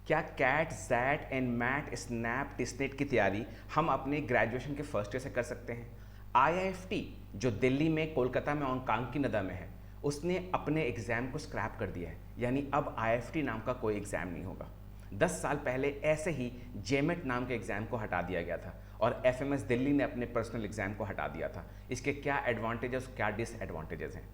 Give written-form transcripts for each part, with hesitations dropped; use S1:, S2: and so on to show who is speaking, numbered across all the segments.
S1: क्या CAT, XAT and MAT, SNAP, TISSNET की तैयारी हम अपने ग्रेजुएशन के फर्स्ट ईयर से कर सकते हैं? आईआईएफटी जो दिल्ली में, कोलकाता में और कांकीनदा में है, उसने अपने एग्ज़ाम को स्क्रैप कर दिया है, यानी अब आईआईएफटी नाम का कोई एग्ज़ाम नहीं होगा। 10 साल पहले ऐसे ही जेमेट नाम के एग्ज़ाम को हटा दिया गया था और एफएमएस दिल्ली ने अपने पर्सनल एग्ज़ाम को हटा दिया था। इसके क्या एडवांटेजेस, क्या डिसएडवांटेजेस हैं?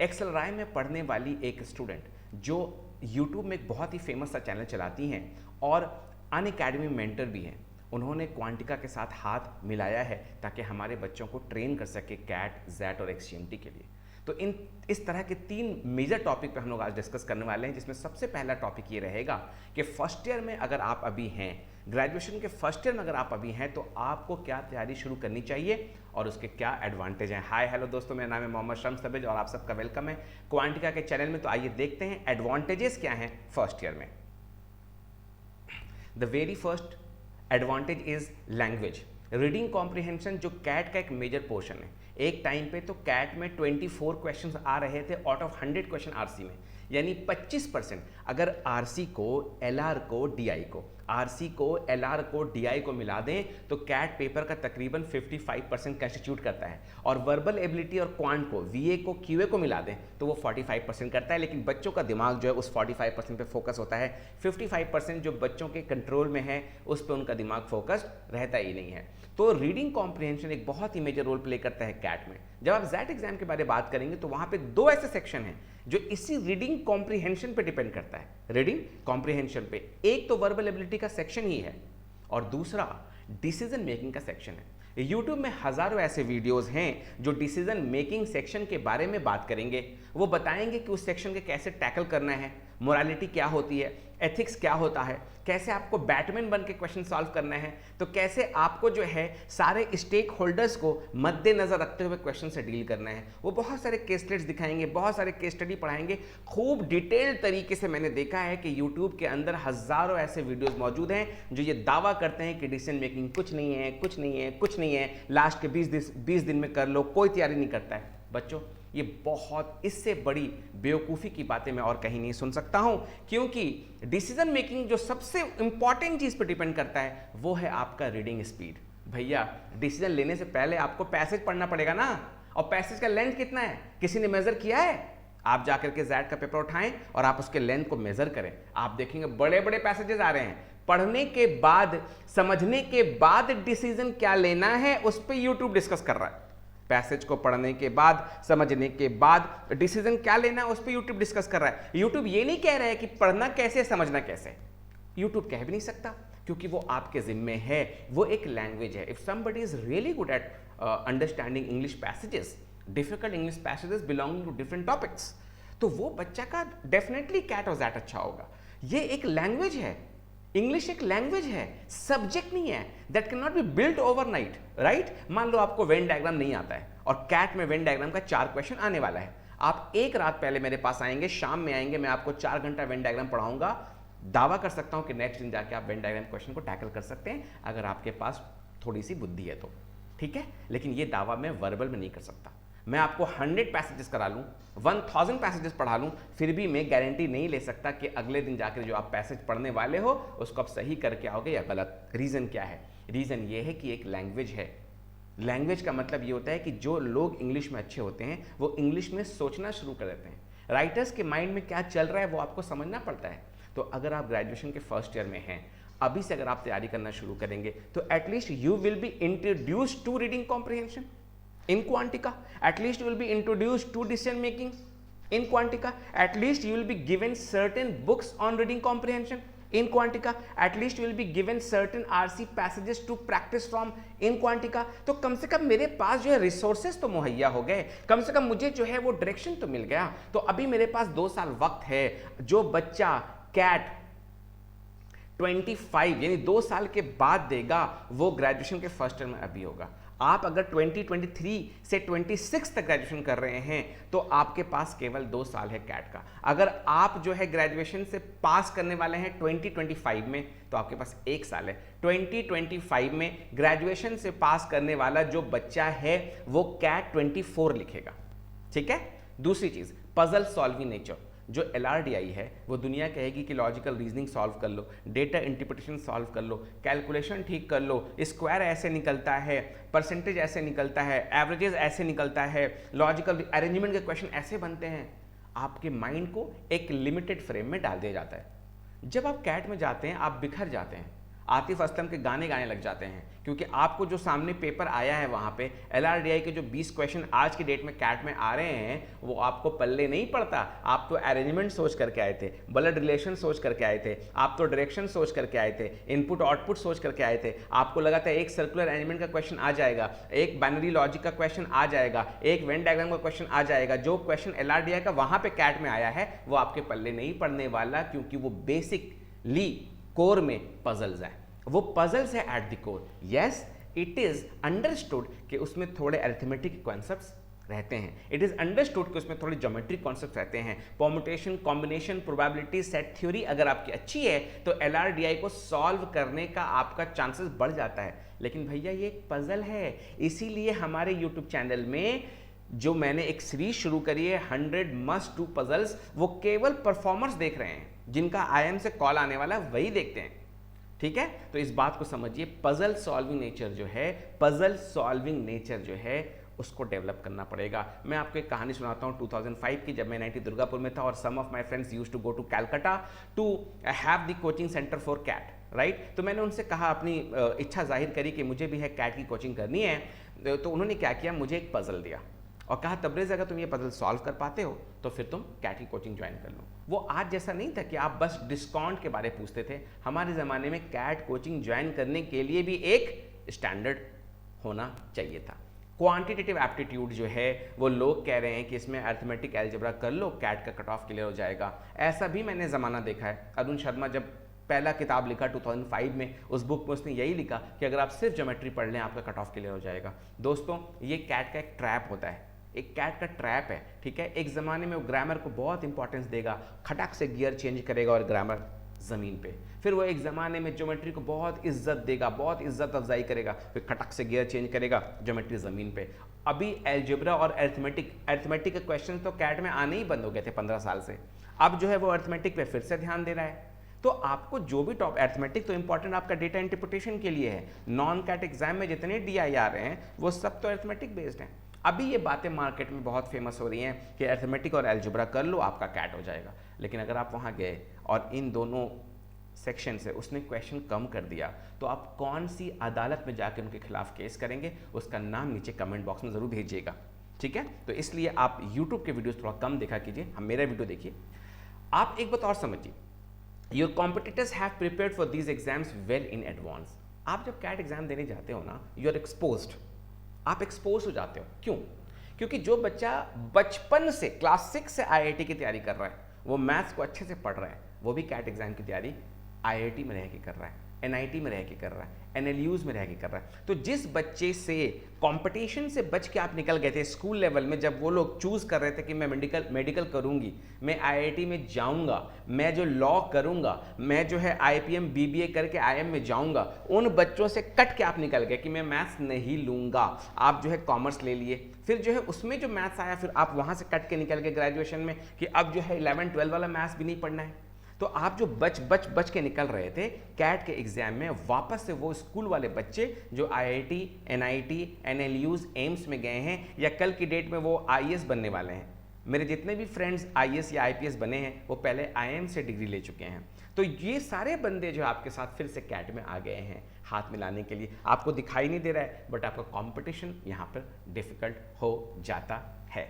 S1: एक्सेल राय में पढ़ने वाली एक स्टूडेंट जो यूट्यूब में एक बहुत ही फेमस सा चैनल चलाती हैं और अनअकैडमी मेंटर भी हैं, उन्होंने क्वांटिका के साथ हाथ मिलाया है ताकि हमारे बच्चों को ट्रेन कर सके कैट, जैट और एक्सजीएमटी के लिए। तो इस तरह के 3 मेजर टॉपिक पे हम लोग आज डिस्कस करने वाले हैं, जिसमें सबसे पहला टॉपिक ये रहेगा कि फर्स्ट ईयर में अगर आप अभी हैं, ग्रेजुएशन के फर्स्ट ईयर में अगर आप अभी हैं, तो आपको क्या तैयारी शुरू करनी चाहिए और उसके क्या एडवांटेज हैं। हाय हेलो दोस्तों, मेरा नाम है मोहम्मद शम्स तबरेज और आप सबका वेलकम है क्वांटिका के चैनल में। तो आइए देखते हैं एडवांटेजेस क्या हैं फर्स्ट ईयर में। The very first advantage is language. Reading comprehension जो कैट का एक मेजर पोर्शन है। एक टाइम पे तो कैट में 24 क्वेश्चंस आ रहे थे आउट ऑफ 100 क्वेश्चन आरसी में, यानी 25%। अगर आरसी को, एलआर को, डीआई को, आरसी को, एलआर को, डीआई को मिला दें तो कैट पेपर का तकरीबन 55% कंस्टिट्यूट करता है। और वर्बल एबिलिटी और क्वांट को, वीए को, क्यूए को मिला दें तो वो 45% करता है। लेकिन बच्चों का दिमाग जो है उस 45% पे फोकस होता है। 55% जो बच्चों के कंट्रोल में है उस पर उनका दिमाग फोकस्ड रहता ही नहीं है। तो रीडिंग कॉम्प्रिहेंशन एक बहुत ही मेजर रोल प्ले करता है कैट में। जब आप जैट एग्जाम के बारे में बात करेंगे तो वहां पे 2 ऐसे सेक्शन हैं जो इसी रीडिंग कॉम्प्रिहेंशन पे डिपेंड करता है। रीडिंग कॉम्प्रिहेंशन पे एक तो वर्बल एबिलिटी का सेक्शन ही है और दूसरा डिसीजन मेकिंग का सेक्शन है। यूट्यूब में हजारों ऐसे वीडियोस हैं जो डिसीजन मेकिंग सेक्शन के बारे में बात करेंगे। वो बताएंगे कि उस सेक्शन के कैसे टैकल करना है, मोरालिटी क्या होती है, एथिक्स क्या होता है, कैसे आपको बैटमैन बन के क्वेश्चन सॉल्व करना है, तो कैसे आपको जो है सारे स्टेक होल्डर्स को मद्देनजर रखते हुए क्वेश्चन से डील करना है। वो बहुत सारे केस स्टडीज दिखाएंगे, बहुत सारे केस स्टडी पढ़ाएंगे। खूब डिटेल्ड तरीके से मैंने देखा है कि यूट्यूब के अंदर हजारों ऐसे वीडियोस मौजूद हैं जो ये दावा करते हैं कि डिसीजन मेकिंग कुछ नहीं है, कुछ नहीं है, कुछ नहीं है, लास्ट के 20 दिन में कर लो, कोई तैयारी नहीं करता है। बच्चों, ये बहुत, इससे बड़ी बेवकूफ़ी की बातें मैं और कहीं नहीं सुन सकता हूं, क्योंकि डिसीजन मेकिंग जो सबसे इंपॉर्टेंट चीज़ पर डिपेंड करता है वो है आपका रीडिंग स्पीड। भैया, डिसीजन लेने से पहले आपको पैसेज पढ़ना पड़ेगा ना, और पैसेज का लेंथ कितना है किसी ने मेजर किया है? आप जाकर के जैट का पेपर उठाएं और आप उसके लेंथ को मेजर करें, आप देखेंगे बड़े बड़े पैसेजेस आ रहे हैं। पढ़ने के बाद, समझने के बाद डिसीजन क्या लेना है उस पर यूट्यूब डिस्कस कर रहा है। पैसेज को पढ़ने के बाद, समझने के बाद डिसीजन क्या लेना है उस पर यूट्यूब डिस्कस कर रहा है। यूट्यूब ये नहीं कह रहा है कि पढ़ना कैसे, समझना कैसे। यूट्यूब कह भी नहीं सकता क्योंकि वो आपके जिम्मे है। वो एक लैंग्वेज है। If somebody is really good at understanding English passages, difficult English passages belonging to different topics, तो वो बच्चा का डेफिनेटली कैट और जैट अच्छा होगा। ये एक लैंग्वेज है, इंग्लिश एक लैंग्वेज है, सब्जेक्ट नहीं है। That can not be built overnight, right? मान लो आपको वेन डायग्राम नहीं आता है और कैट में वेन डायग्राम का 4 क्वेश्चन आने वाला है। आप एक रात पहले मेरे पास आएंगे, शाम में आएंगे, मैं आपको 4 घंटा वेन डायग्राम पढ़ाऊंगा। दावा कर सकता हूं कि नेक्स्ट दिन जाके आप वेन डायग्राम क्वेश्चन को टैकल कर सकते हैं अगर आपके पास थोड़ी सी बुद्धि है तो, ठीक है? लेकिन ये दावा मैं वर्बल में नहीं कर सकता। मैं आपको 100 पैसेजेस करा लूँ, 1000 पैसेजेस पढ़ा लूँ, फिर भी मैं गारंटी नहीं ले सकता कि अगले दिन जाकर जो आप पैसेज पढ़ने वाले हो उसको आप सही करके आओगे या गलत। रीज़न क्या है? रीज़न ये है कि एक लैंग्वेज है। लैंग्वेज का मतलब ये होता है कि जो लोग इंग्लिश में अच्छे होते हैं वो इंग्लिश में सोचना शुरू कर देते हैं। राइटर्स के माइंड में क्या चल रहा है वो आपको समझना पड़ता है। तो अगर आप ग्रेजुएशन के फर्स्ट ईयर में हैं, अभी से अगर आप तैयारी करना शुरू करेंगे तो at least you will be introduced to reading comprehension in Quantica. At least you will be introduced to decision making in Quantica. At least you will be given certain books on reading comprehension in Quantica. At least you will be given certain RC passages to practice from in Quantica. तो कम से कम मेरे पास जो है resources तो मुहैया हो गए, कम से कम मुझे जो है वो डायरेक्शन तो मिल गया। तो अभी मेरे पास 2 साल वक्त है। जो बच्चा कैट 25 यानी 2 साल के बाद देगा वो ग्रेजुएशन के फर्स्ट ईयर में अभी होगा। आप अगर 2023 से 26 तक ग्रेजुएशन कर रहे हैं तो आपके पास केवल 2 साल है कैट का। अगर आप जो है ग्रेजुएशन से पास करने वाले हैं 2025 में तो आपके पास 1 साल है। 2025 में ग्रेजुएशन से पास करने वाला जो बच्चा है वो कैट 24 लिखेगा, ठीक है? दूसरी चीज, पजल सॉल्विंग नेचर। जो LRDI है वो दुनिया कहेगी कि लॉजिकल रीजनिंग सॉल्व कर लो, डेटा इंटरप्रिटेशन सॉल्व कर लो, कैलकुलेशन ठीक कर लो, स्क्वायर ऐसे निकलता है, परसेंटेज ऐसे निकलता है, एवरेजेस ऐसे निकलता है, लॉजिकल अरेंजमेंट के क्वेश्चन ऐसे बनते हैं। आपके माइंड को एक लिमिटेड फ्रेम में डाल दिया जाता है। जब आप कैट में जाते हैं आप बिखर जाते हैं, आतिफ असलम के गाने गाने लग जाते हैं, क्योंकि आपको जो सामने पेपर आया है वहाँ पे LRDI के जो 20 क्वेश्चन आज की डेट में कैट में आ रहे हैं वो आपको पल्ले नहीं पड़ता। आप तो अरेंजमेंट सोच करके आए थे, ब्लड रिलेशन सोच करके आए थे, आप तो डायरेक्शन सोच करके आए थे, इनपुट आउटपुट सोच करके आए थे। आपको लगा था एक सर्कुलर अरेंजमेंट का क्वेश्चन आ जाएगा, एक बाइनरी लॉजिक का क्वेश्चन आ जाएगा, एक वेन डायग्राम का क्वेश्चन आ जाएगा। जो क्वेश्चन LRDI का वहाँ पे कैट में आया है वो आपके पल्ले नहीं पड़ने वाला, क्योंकि वो बेसिकली कोर में पजल्स है, वो पजल्स है at the core. Yes, it is understood कि उसमें थोड़े अरिथमेटिक कॉन्सेप्ट्स रहते हैं, इट इज अंडरस्टूड कि उसमें थोड़े ज्योमेट्रिक कॉन्सेप्ट्स रहते हैं, permutation, combination, probability, set theory अगर आपकी अच्छी है तो LRDI को सॉल्व करने का आपका चांसेस बढ़ जाता है। लेकिन भैया ये एक पजल है, इसीलिए हमारे यूट्यूब चैनल में जो मैंने एक सीरीज शुरू करी है 100 मस्ट डू पजल्स, वो केवल परफॉर्मर्स देख रहे हैं, जिनका IIM से कॉल आने वाला है वही देखते हैं। ठीक है, तो इस बात को समझिए, पजल सॉल्विंग नेचर जो है, पजल सॉल्विंग नेचर जो है उसको डेवलप करना पड़ेगा। मैं आपको एक कहानी सुनाता हूँ 2005 की, जब मैं IIT दुर्गापुर में था और some of my friends used to go to Calcutta to have the coaching centre for CAT, right. तो मैंने उनसे कहा, अपनी इच्छा जाहिर करी कि मुझे भी है कैट की कोचिंग करनी है। तो उन्होंने क्या किया, मुझे एक पजल दिया और कहा, तबरेज़ अगर तुम ये पजल सॉल्व कर पाते हो तो फिर तुम कैट की कोचिंग ज्वाइन कर लो। वो आज जैसा नहीं था कि आप बस डिस्काउंट के बारे में पूछते थे। हमारे ज़माने में कैट कोचिंग ज्वाइन करने के लिए भी एक स्टैंडर्ड होना चाहिए था। क्वांटिटेटिव एप्टीट्यूड जो है वो लोग कह रहे हैं कि इसमें अरिथमेटिक एल्जेब्रा कर लो, कैट का कट ऑफ क्लियर हो जाएगा। ऐसा भी मैंने ज़माना देखा है। अरुण शर्मा जब पहला किताब लिखा 2005 में, उस बुक में उसने यही लिखा कि अगर आप सिर्फ ज्योमेट्री पढ़ लें आपका कट ऑफ क्लियर हो जाएगा। दोस्तों, ये कैट का एक ट्रैप होता है, एक कैट का ट्रैप है, ठीक है। एक ज़माने में वो ग्रामर को बहुत इंपॉर्टेंस देगा, खटक से गियर चेंज करेगा और ग्रामर ज़मीन पे। फिर वो एक ज़माने में ज्योमेट्री को बहुत इज्जत देगा, बहुत इज्जत अफजाई करेगा, फिर खटक से गियर चेंज करेगा, ज्योमेट्री ज़मीन पे। अभी एल्जेब्रा और अरिथमेटिक के क्वेश्चन तो कैट में आने ही बंद हो गए थे 15 साल से। अब जो है वो अरिथमेटिक पे फिर से ध्यान दे रहा है। तो आपको जो भी टॉप, अरिथमेटिक तो इंपॉर्टेंट आपका डेटा इंटरप्रिटेशन के लिए है। नॉन कैट एग्जाम में जितने DI आ रहे हैं वो सब तो अरिथमेटिक बेस्ड हैं। अभी ये बातें मार्केट में बहुत फेमस हो रही हैं कि अरिथमेटिक और एल्जेब्रा कर लो आपका कैट हो जाएगा। लेकिन अगर आप वहाँ गए और इन दोनों सेक्शन से उसने क्वेश्चन कम कर दिया तो आप कौन सी अदालत में जाकर उनके खिलाफ केस करेंगे, उसका नाम नीचे कमेंट बॉक्स में ज़रूर भेजिएगा, ठीक है। तो इसलिए आप यूट्यूब के वीडियोस थोड़ा कम देखा कीजिए, हम मेरा वीडियो देखिए। आप एक बात और समझिए, your competitors have prepared for these exams well in advance. आप जब कैट एग्जाम देने जाते हो ना, यू आर एक्सपोज्ड, आप एक्सपोज हो जाते हो। क्यों? क्योंकि जो बच्चा बचपन से क्लास 6 से IIT की तैयारी कर रहा है, वो मैथ्स को अच्छे से पढ़ रहा है, वो भी कैट एग्जाम की तैयारी IIT में रह के कर रहा है, NIT में रह के कर रहा है, NLUs में रह के कर रहा है। तो जिस बच्चे से कंपटीशन से बच के आप निकल गए थे स्कूल लेवल में, जब वो लोग चूज कर रहे थे कि मैं मेडिकल करूंगी, मैं IIT में जाऊंगा, मैं जो लॉ करूंगा, मैं जो है IPM BBA करके IIM में जाऊंगा, उन बच्चों से कट के आप निकल गए कि मैं मैथ्स नहीं लूंगा। आप जो है कॉमर्स ले लिए, फिर जो है उसमें जो मैथ्स आया, फिर आप वहां से कट के निकल गए ग्रेजुएशन में कि अब जो है 11-12 वाला मैथ्स भी नहीं पढ़ना है। तो आप जो बच के निकल रहे थे कैट के एग्जाम में, वापस से वो स्कूल वाले बच्चे जो IIT, NIT, NLUs, एम्स में गए हैं या कल की डेट में वो IAS बनने वाले हैं। मेरे जितने भी फ्रेंड्स IAS या IPS बने हैं वो पहले IIM से डिग्री ले चुके हैं। तो ये सारे बंदे जो आपके साथ फिर से कैट में आ गए हैं हाथ मिलाने के लिए। आपको दिखाई नहीं दे रहा है, बट आपका कॉम्पिटिशन यहाँ पर डिफिकल्ट हो जाता है।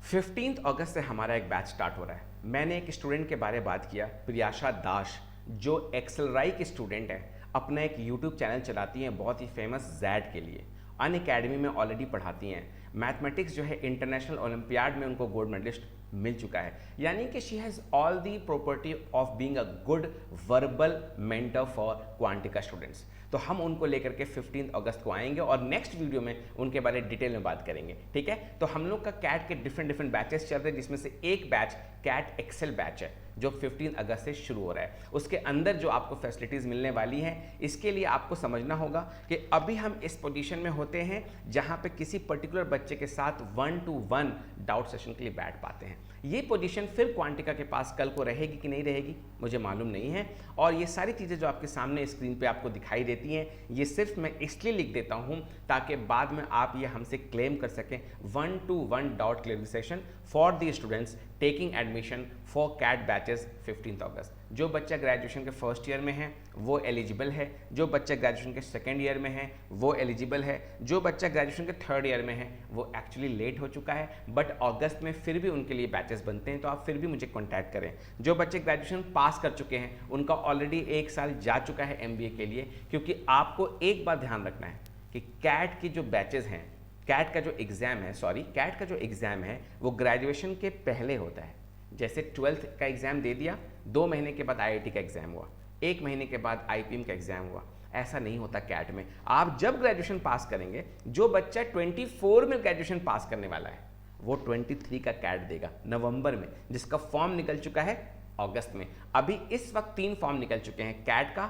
S1: 15 अगस्त से हमारा एक बैच स्टार्ट हो रहा है। मैंने एक स्टूडेंट के बारे में बात किया, प्रियाशा दास, जो एक्सेलराई की स्टूडेंट है, अपना एक यूट्यूब चैनल चलाती हैं बहुत ही फेमस जैड के लिए, अनअकैडमी में ऑलरेडी पढ़ाती हैं। मैथमेटिक्स जो है इंटरनेशनल ओलंपियाड में उनको गोल्ड मेडलिस्ट मिल चुका है, यानी कि she has all the property of being a good verbal mentor for Quantica students. तो हम उनको लेकर के 15 अगस्त को आएंगे और नेक्स्ट वीडियो में उनके बारे में डिटेल में बात करेंगे, ठीक है। तो हम लोग का कैट के डिफरेंट बैचेस चल रहे हैं, जिसमें से एक बैच कैट एक्सेल बैच है जो 15 अगस्त से शुरू हो रहा है। उसके अंदर जो आपको फैसिलिटीज़ मिलने वाली हैं, इसके लिए आपको समझना होगा कि अभी हम इस पोजीशन में होते हैं जहां पे किसी पर्टिकुलर बच्चे के साथ 1-to-1 डाउट सेशन के लिए बैठ पाते हैं। ये पोजीशन फिर क्वांटिका के पास कल को रहेगी कि नहीं रहेगी मुझे मालूम नहीं है। और ये सारी चीज़ें जो आपके सामने स्क्रीन पे आपको दिखाई देती हैं, ये सिर्फ मैं इसलिए लिख देता हूँ ताकि बाद में आप ये हमसे क्लेम कर सकें 1-to-1 doubt clarification for the students taking admission for CAT batches 15 अगस्त। जो बच्चा ग्रेजुएशन के फर्स्ट ईयर में है वो एलिजिबल है, जो बच्चा ग्रेजुएशन के सेकेंड ईयर में है वो एलिजिबल है, जो बच्चा ग्रेजुएशन के थर्ड ईयर में है वो एक्चुअली लेट हो चुका है, बट अगस्त में फिर भी उनके लिए बैचेस बनते हैं, तो आप फिर भी मुझे कॉन्टैक्ट करें। जो बच्चे ग्रेजुएशन पास कर चुके हैं उनका ऑलरेडी 1 साल जा चुका है MBA के लिए, क्योंकि आपको एक बात ध्यान रखना है कि कैट की जो बैचेस हैं, कैट का जो एग्ज़ाम है वो ग्रेजुएशन के पहले होता है। जैसे 12th का एग्ज़ाम दे दिया, 2 महीने के बाद IIT का एग्ज़ाम हुआ, 1 महीने के बाद IPM का एग्ज़ाम हुआ, ऐसा नहीं होता कैट में। आप जब ग्रेजुएशन पास करेंगे, जो बच्चा 24 में ग्रेजुएशन पास करने वाला है वो 23 का कैट देगा नवंबर में, जिसका फॉर्म निकल चुका है अगस्त में। अभी इस वक्त 3 फॉर्म निकल चुके हैं, कैट का,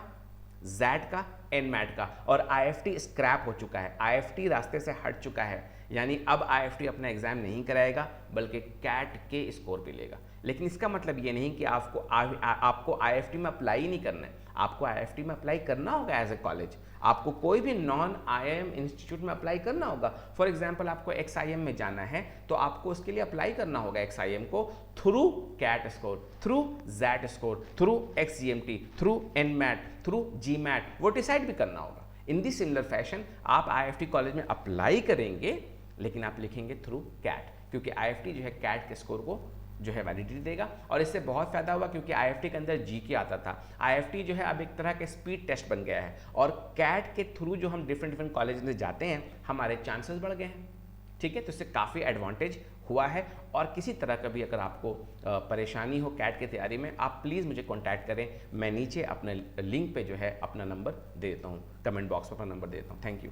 S1: जैट का, एनमैट का, और IFT स्क्रैप हो चुका है, IFT रास्ते से हट चुका है। यानी अब IFT अपना एग्जाम नहीं कराएगा बल्कि कैट के स्कोर पे लेगा। लेकिन इसका मतलब ये नहीं कि आपको IFT में अप्लाई नहीं करना है, आपको IFT में अप्लाई करना होगा एज ए कॉलेज। आपको कोई भी नॉन IIM इंस्टीट्यूट में अप्लाई करना होगा। फॉर एग्जांपल आपको XIM में जाना है तो आपको उसके लिए अप्लाई करना होगा XIM को through CAT score, through XAT score, through XGMT, through NMAT, through GMAT, वो डिसाइड भी करना होगा। इन दी सिमिलर फैशन आप IFT कॉलेज में अप्लाई करेंगे, लेकिन आप लिखेंगे थ्रू कैट, क्योंकि IFT जो है कैट के स्कोर को जो है वैलिडिटी देगा। और इससे बहुत फ़ायदा हुआ क्योंकि IFT के अंदर GK आता था, IFT जो है अब एक तरह के स्पीड टेस्ट बन गया है, और कैट के थ्रू जो हम डिफरेंट कॉलेज में जाते हैं हमारे चांसेस बढ़ गए हैं। ठीक है, तो इससे काफ़ी एडवांटेज हुआ है। और किसी तरह का भी अगर आपको परेशानी हो कैट की तैयारी में, आप प्लीज़ मुझे कॉन्टैक्ट करें। मैं नीचे अपने लिंक पे जो है अपना नंबर दे देता हूँ, कमेंट बॉक्स में अपना नंबर दे देता हूँ। Thank you.